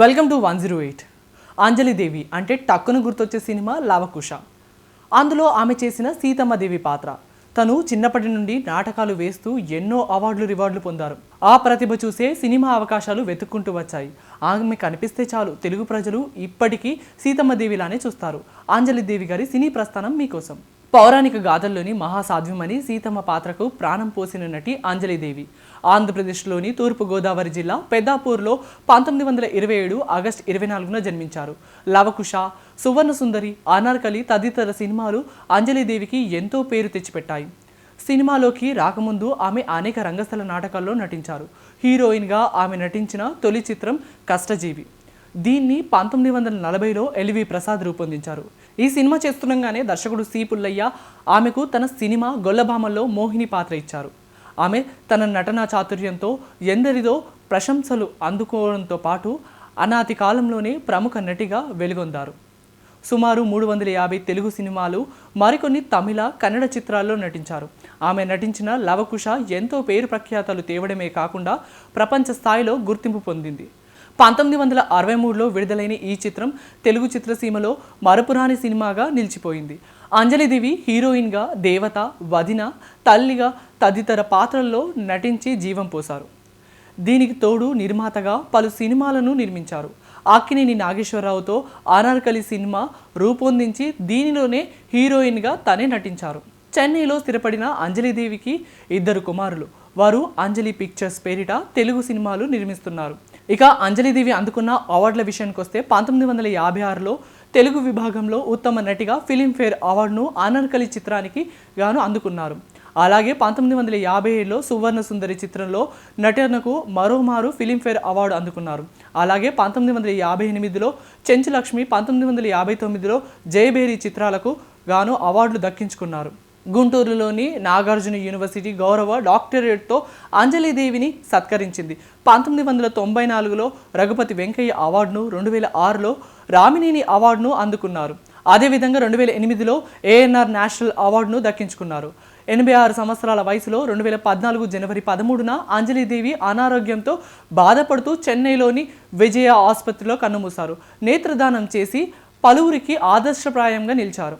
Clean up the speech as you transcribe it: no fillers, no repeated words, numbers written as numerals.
Welcome to 108. Anjali Devi అంటే టక్కున గుర్తొచ్చే సినిమా లవకుశ. అందులో ఆమె చేసిన సీతమ్మదేవి పాత్ర. తను చిన్నప్పటి నుండి నాటకాలు వేస్తూ ఎన్నో రివార్డులు పొందారు. ఆ ప్రతిభ చూసే సినిమా అవకాశాలు వెతుక్కుంటూ వచ్చాయి. ఆమె కనిపిస్తే చాలు తెలుగు ప్రజలు ఇప్పటికీ సీతమ్మదేవిలానే చూస్తారు. అంజలిదేవి గారి సినీ ప్రస్థానం మీకోసం. పౌరాణిక గాథల్లోని మహాసాధ్యమని సీతమ్మ పాత్రకు ప్రాణం పోసిన నటి అంజలిదేవి. ఆంధ్రప్రదేశ్లోని తూర్పుగోదావరి జిల్లా పెద్దాపూర్లో 1927 ఆగస్టు 24న జన్మించారు. లవకుశ, సువర్ణ సుందరి, అనార్కలి తదితర సినిమాలు అంజలిదేవికి ఎంతో పేరు తెచ్చిపెట్టాయి. సినిమాలోకి రాకముందు ఆమె అనేక రంగస్థల నాటకాల్లో నటించారు. హీరోయిన్గా ఆమె నటించిన తొలి చిత్రం కష్టజీవి. దీన్ని 1940లో ఎల్వి ప్రసాద్ రూపొందించారు. ఈ సినిమా చేస్తుండగానే దర్శకుడు సి పుల్లయ్య ఆమెకు తన సినిమా గొల్లభామలో మోహిని పాత్ర ఇచ్చారు. ఆమె తన నటనా చాతుర్యంతో ఎందరిదో ప్రశంసలు అందుకోవడంతో పాటు అనాది కాలంలోనే ప్రముఖ నటిగా వెలుగొందారు. సుమారు 350 తెలుగు సినిమాలు, మరికొన్ని తమిళ, కన్నడ చిత్రాల్లో నటించారు. ఆమె నటించిన లవకుశ ఎంతో పేరు ప్రఖ్యాతలు తేవడమే కాకుండా ప్రపంచ స్థాయిలో గుర్తింపు పొందింది. 1963లో విడుదలైన ఈ చిత్రం తెలుగు చిత్రసీమలో మరపురాని సినిమాగా నిలిచిపోయింది. అంజలిదేవి హీరోయిన్గా దేవత, వదిన, తల్లిగా తదితర పాత్రల్లో నటించి జీవం పోశారు. దీనికి తోడు నిర్మాతగా పలు సినిమాలను నిర్మించారు. అక్కినేని నాగేశ్వరరావుతో అనార్కలి సినిమా రూపొందించి దీనిలోనే హీరోయిన్గా తనే నటించారు. చెన్నైలో స్థిరపడిన అంజలిదేవికి 2 కుమారులు. వారు అంజలి పిక్చర్స్ పేరిట తెలుగు సినిమాలు నిర్మిస్తున్నారు. ఇక అంజలిదేవి అందుకున్న అవార్డుల విషయానికి వస్తే 1956లో తెలుగు విభాగంలో ఉత్తమ నటిగా ఫిలింఫేర్ అవార్డును అనార్కలి చిత్రానికి గాను అందుకున్నారు. అలాగే 1957లో సువర్ణ సుందరి చిత్రంలో నటనకు మరోమారు ఫిలింఫేర్ అవార్డు అందుకున్నారు. అలాగే 1958లో చెంచులక్ష్మి, 1959లో జయభేరి చిత్రాలకు గాను అవార్డులు దక్కించుకున్నారు. గుంటూరులోని నాగార్జున యూనివర్సిటీ గౌరవ డాక్టరేట్తో అంజలిదేవిని సత్కరించింది. 1994లో రఘుపతి వెంకయ్య అవార్డును, 2006లో రామినేని అవార్డును అందుకున్నారు. అదేవిధంగా 2008లో ఏఎన్ఆర్ నేషనల్ అవార్డును దక్కించుకున్నారు. 86 సంవత్సరాల వయసులో 2014 జనవరి 13న అంజలిదేవి అనారోగ్యంతో బాధపడుతూ చెన్నైలోని విజయ ఆసుపత్రిలో కన్నుమూశారు. నేత్రదానం చేసి పలువురికి ఆదర్శప్రాయంగా నిలిచారు.